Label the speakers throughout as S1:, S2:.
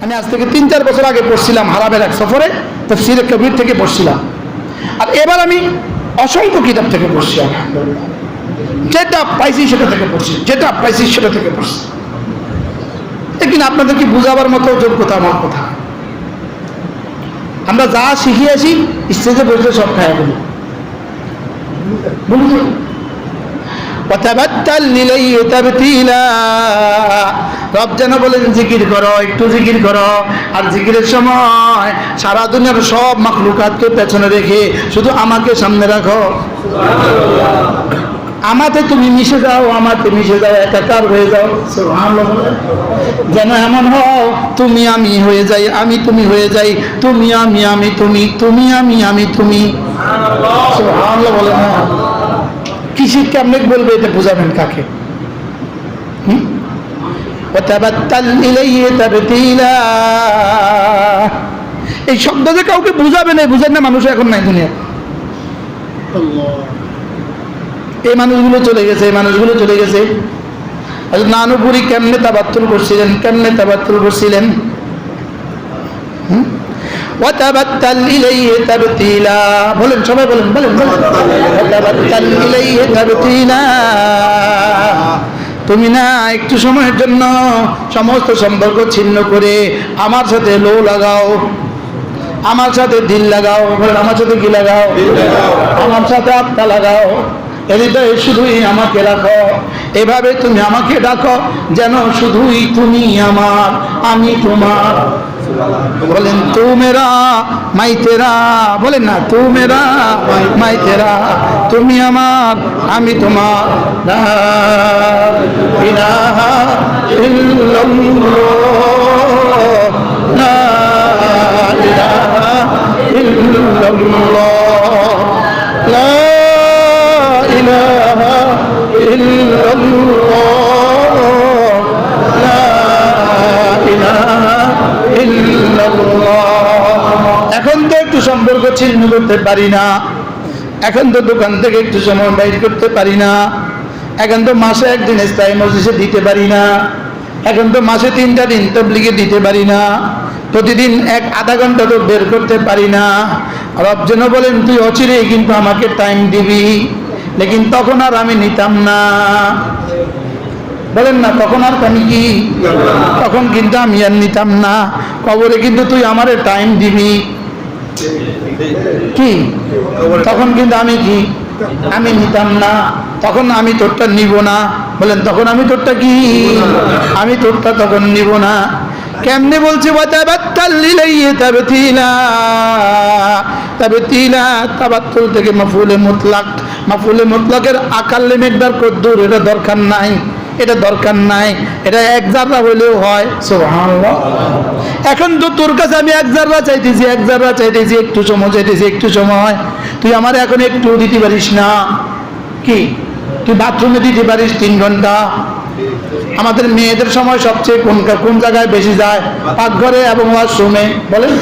S1: আমি আজ থেকে 3-4 বছর আগে পড়ছিলাম হারামের এক সফরে, তাফসীরে কবির থেকে পড়ছিলাম। আর এবার আমি অসংখ্য কিতাব থেকে পড়ছি, যেটা পাইছি সেটা থেকে পড়ছি, যেটা পাইছি সেটা থেকে পড়ছি। কিন্তু আপনাদেরকে বুঝাবার মতো যোগ্যতা আমার কথা। আমরা যা শিখিয়েছি স্টেজে বসে সব খায় বলি বলুন। রব যেন বলেন জিকির করো, একটু জিকির করো। আর জিকিরের সময় সারা দুনিয়ার সব মাখলুকাতকে পেছনে রেখে শুধু আমাকে সামনে রাখো। আমাতে তুমি মিশে যাও, আমাতে মিশে যাও, একাকার হয়ে যাও। সুবহানাল্লাহ। যেন এমন হও তুমি আমি হয়ে যাই, আমি তুমি হয়ে যাই, তুমি আমি আমি তুমি, তুমি আমি আমি তুমি। সুবহানাল্লাহ বলে না। কিসে কেমনে বলবে এটা বুঝাবেন কাকে? এই শব্দ যে কাউকে বুঝাবে না, বুঝেন না মানুষ এখন নাই দুনিয়া। এই মানুষগুলো চলে গেছে, এই মানুষগুলো চলে গেছে। নানুপুরি কেমনে তাবাত্তুল করছিলেন, কেমনে তাবাত্তুল করছিলেন? ওয়াতাবাত্তাল ইলাইহি তাবতিলা বলেন, সবাই বলেন, বলেন বলেন। ওয়াতাবাত্তাল ইলাইহি তাবতিলা। তুমি না একটু সময়ের জন্য সমস্ত সম্পর্ক ছিন্ন করে আমার সাথে লো লাগাও, আমার সাথে দিল লাগাও। আমার সাথে কি লাগাও? আমার সাথে আত্মা লাগাও। হৃদয়ে শুধুই আমাকে রাখো। এভাবে তুমি আমাকে ডাকো যেন শুধুই তুমি আমার, আমি তোমার। বলেন তু মেরা মাই তেরা, বলেন না তু মেরা মাই তেরা, তুমি আমার আমি তোমার। লা ইলাহা ইল্লাল্লাহ, লা ইলাহা ইল্লাল্লাহ, লা ইলাহা ইল্লাল্লাহ, লা ইলাহা ইল্লাল্লাহ। এখন তো একটু সম্পর্ক ছিন্ন করতে পারি না, এখন তো দোকান থেকে একটু সময় বাইর করতে পারি না, এখন তো মাসে একদিন স্থায়ী মজলিসে দিতে পারি না, এখন তো মাসে 3টা দিন তাবলীগে দিতে পারি না, প্রতিদিন আধা ঘন্টা তো বের করতে পারি না। রব যেন বলেন তুই অচিরেই কিন্তু আমাকে টাইম দিবি, লেকিন তখন আর আমি নিতাম না। বলেন না তখন আর আমি কি, তখন কিন্তু আমি আর নিতাম না। কবরে কিন্তু তুই আমারে টাইম দিবি কি, তখন কিন্তু আমি কি, আমি নিতাম না, তখন আমি তোরটা নিব না। বলেন তখন আমি তোরটা কি, আমি তোরটা তখন নিব না। কেমনে বলছে? তাবাত্তুল থেকে মাফউলে মুতলাক, মাফউলে মুতলাকের আকাল্লে মিকদার কদ্দুর, এটা দরকার নাই, এটা দরকার নাই, এটা 1 জাররা হইলেও হয়। সুবহানাল্লাহ। এখন তো তোর কাছে আমি 1 জাররা চাইতেছি, 1 জাররা চাইতেছি, একটু সময় চাইতেছি, একটু সময়। তুই আমার এখন একটু দিতে পারিস না কি? তুই বাথরুমে দিতে পারিস 3 ঘন্টা। আমাদের মেয়েদের সময় সবচেয়ে কোন জায়গায় বেশি যায়? পাকঘরে এবং ওয়াশরুমে। বলেন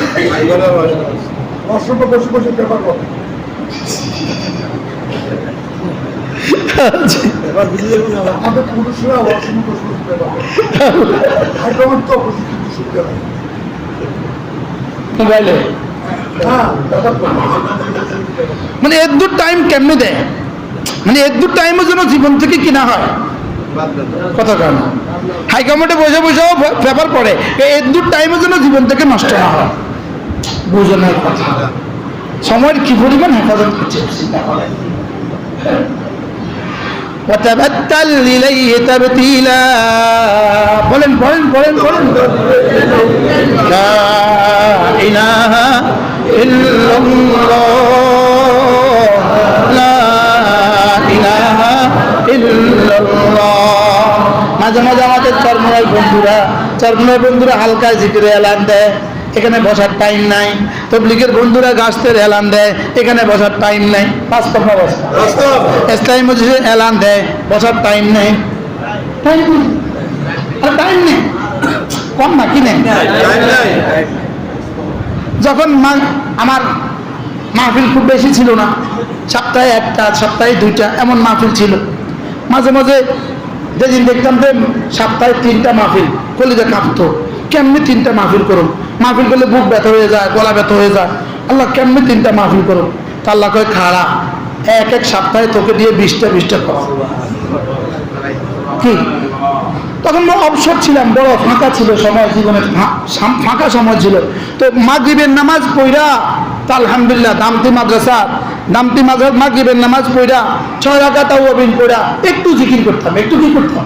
S1: মানে এর দূর টাইম কেমনে দেয়, মানে এর দূর টাইমের জন্য জীবন থেকে কিনা হয় কথা কেন? হাইকমান্ডে বসে বসেও পেপার পড়ে, এর দূর টাইমের জন্য জীবন থেকে নষ্ট না হয়। বুঝে না কথা, সময়ের কি পরিমাণ হেফাজত করছে। وتبتل إليه تبتيلا বলেন বলেন বলেন বলেন। لا إله إلا الله, لا إله إلا الله। মাঝে মাঝে আমাদের চরমনাই বন্ধুরা হালকায় জিকিরে এলান দেয়, এখানে বসার টাইম নাই। তাবলীগের বন্ধুরা গাছের এলান দেয়, এখানে বসার টাইম নাই। বাস্তব না বাস্তব? ইসলামী মজলিসে এলান দেয়, বসার টাইম নেই, টাইম নেই, কম না কি নেই। যখন আমার মাহফিল খুব বেশি ছিল না, সপ্তাহে 1টা, সপ্তাহে 2টা এমন মাহফিল ছিল। মাঝে মাঝে যেদিন দেখতাম যে সপ্তাহে 3টা মাহফিল, কলিজা কাঁপতো। কেমনি 3টা মাহফিল করুন, মাহফিল করলে বুক ব্যথা হয়ে যায়, গলা ব্যথা হয়ে যায়, আল্লাহ কেমনি 3টা মাহফিল করুন। তা আল্লাহ কয় খাড়া, এক সপ্তাহে তোকে দিয়ে 20টা কর। কি তখন অবসর ছিলাম, বড় ফাঁকা ছিল সময়, জীবনের ফাঁকা সময় ছিল। তো মাগরিবের নামাজ পড়া, তা আলহামদুলিল্লাহ দামতি মাগরিবের নামাজ পড়া 6 রাকাত তাওয়াবিন পড়া একটু জিকির করতাম। একটু কি করতাম,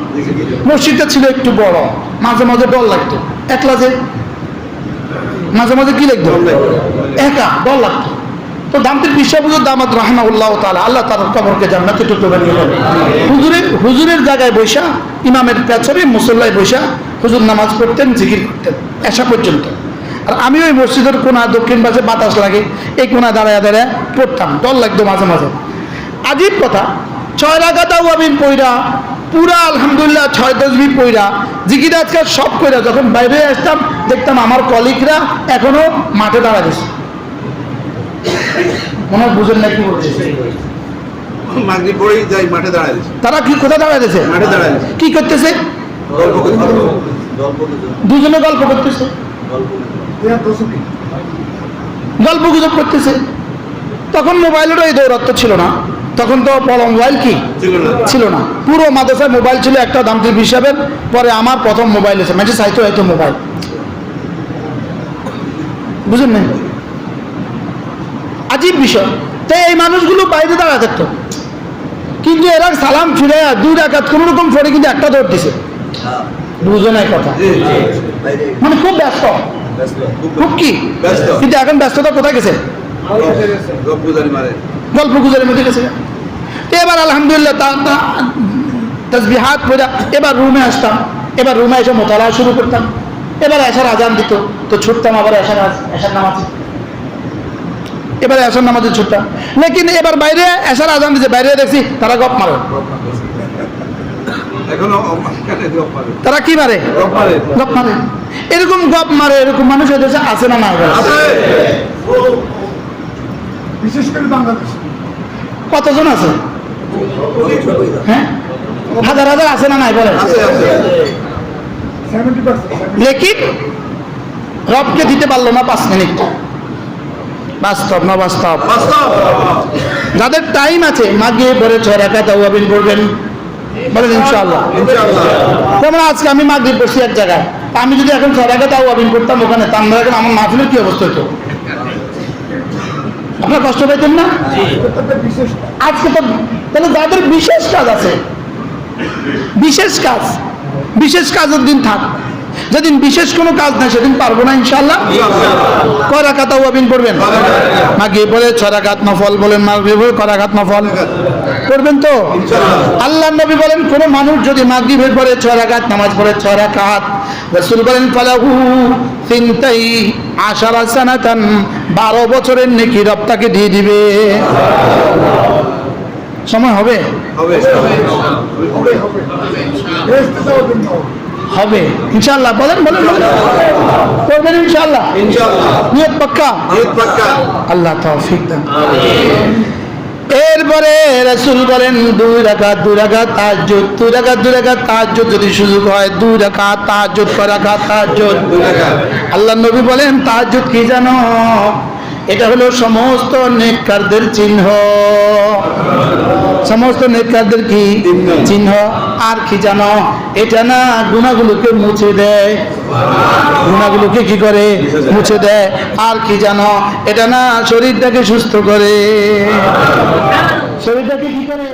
S1: মসজিদটা ছিল একটু বড়, মাঝে মাঝে ডর লাগতো, একলা যে মাঝে মাঝে কি লাগতো, একা ডর লাগতো। তো দামতির বিশ্ববুজুর দামাত রাহমাহুল্লাহ তাআলা, আল্লাহ তার কবরকে জান্নাতে টুকরো বানিয়ে দেন। হুজুরের জায়গায় বৈশা, ইমামের পেছনে মুসল্লায় বৈশা হুজুর নামাজ পড়তেন, জিকির করতেন এশা পর্যন্ত। আর আমি ওই মসজিদের কোনা দক্ষিণ পাশে বাতাস লাগে, এই কোনা দাঁড়ায় দাঁড়ায় পড়তাম, ডর লাগতো মাঝে মাঝে। আজীব কথা, 6 রাকাত তাওয়াবিন পড়া পুরা আলহামদুলিল্লাহ 6 তাসবিহ পড়া জিকির আজকাল সব কইরা যখন বাইরে আসতাম দেখতাম আমার কলিগরা এখনো মাঠে দাঁড়ায় গেছে। মনে বুঝেন না কি বলছে,
S2: মাগরিব পড়েই যাই মাঠে দাঁড়াইছে।
S1: তারা কি কোথায় দাঁড়াইছে,
S2: মাঠে দাঁড়াইছে।
S1: কি করতেছে, দুজনে গল্প করতেছে, গল্প গুজব করতেছে। তখন মোবাইলেরও এই দৌরাত্ম ছিল না, তখন তো বড় মোবাইল কি ছিল না, পুরো মাদ্রাসায় মোবাইল ছিল একটা দামতির হিসাবের। পরে আমার প্রথম মোবাইল এসে মাঝে চাইতো হয়তো মোবাইল, বুঝলেন না, আজীব বিষয়। তাই এই মানুষগুলো বাইরে দাঁড়া থাকতো, কিন্তু এরা সালাম ফিরে 2 রাকাত কোন রকম পড়ে কিন্তু একটা দৌড় দিছে। বুঝে কথা, মানে খুব ব্যস্ত, খুব কি কিন্তু এখন ব্যস্ততা কোথায় গেছে, গল্প গুজারের মধ্যে গেছে। এবার আলহামদুলিল্লাহ তাসবিহাত পড়া এবার রুমে আসতাম, এবার রুমে এসে মোতালা শুরু করতাম। এবার এসার আজান দিত তো ছুটতাম, আবার এসার নামাজ, এবারে এসার নামাজে ছুটতাম। লেকিন এবার বাইরে এসার আজান দিচ্ছে, বাইরে দেখছি তারা গপ মারে। তারা কি মারে, গপ মারে। এরকম গপ মারে এরকম মানুষ এদেশে আছে না না,
S3: বিশেষ করে বাংলাদেশ
S1: কতজন আছে, হ্যাঁ হাজার হাজার আছে না নাই বলে।
S3: 70%।
S1: লেকিন রবকে দিতে পারলো না 5 মিনিট। বাস্তব না বাস্তব, যাদের টাইম আছে মাগরিব পরে 6 রাকাত তাওয়াবিন পড়বেন, বলেন ইনশাআল্লাহ। যেমন আজকে আমি মাগরিব পড়ছি এক জায়গায়, আমি যদি এখন 6 রাকাত তাওয়াবিন করতাম ওখানে, তাহলে এখন আমার মাহফিলের কি অবস্থা হতো, আপনার কষ্ট পাইতেন না? আজকে তো তাহলে যাদের বিশেষ কাজ আছে, বিশেষ কাজের দিন থাক, যেদিন বিশেষ কোনো কাজ নাই সেদিন পারবো না ইনশাআল্লাহ। 6 রাকাত তাওয়াবিন পড়বেন, মাগরিব পরে 6 রাকাত নফল বলেন, মাগরিব পরে 6 রাকাত নফল করবেন তো আল্লাহর নবী বলেন, কোন মানুষ যদি মাগরিবের পরে 6 রাকাত নামাজ পড়ে 6 রাকাত, রাসূল বলেন ফালাহু 12 সানাতান, 12 বছরের নেকি রব তাকে দিয়ে দিবে। সময় হবে হবে ইনশাআল্লাহ, বলেন করবেন ইনশাআল্লাহ, নিয়ত পাক্কা, আল্লাহ তৌফিক দেন। এরপরে রাসূল বলেন 2 রাকাত তাহাজ্জুদ, 2 রাকাত তাহাজ্জুদ যদি সুযোগ হয় 2 রাকাত তাহাজ্জুদ, কয় রাকাত তাহাজ্জুদ, 2 রাকাত। আল্লাহর নবী বলেন তাহাজ্জুদ কি জানো, এটা হলো সমস্ত নেককারদের চিহ্ন, সমস্ত নেককারদের কি চিহ্ন। আর কি জানো, এটা না গুনাহগুলোকে মুছে দেয়, গুনাহগুলোকে কি করে মুছে দেয়। আর কি জানো, এটা না শরীরটাকে সুস্থ করে, শরীরটাকে কি করে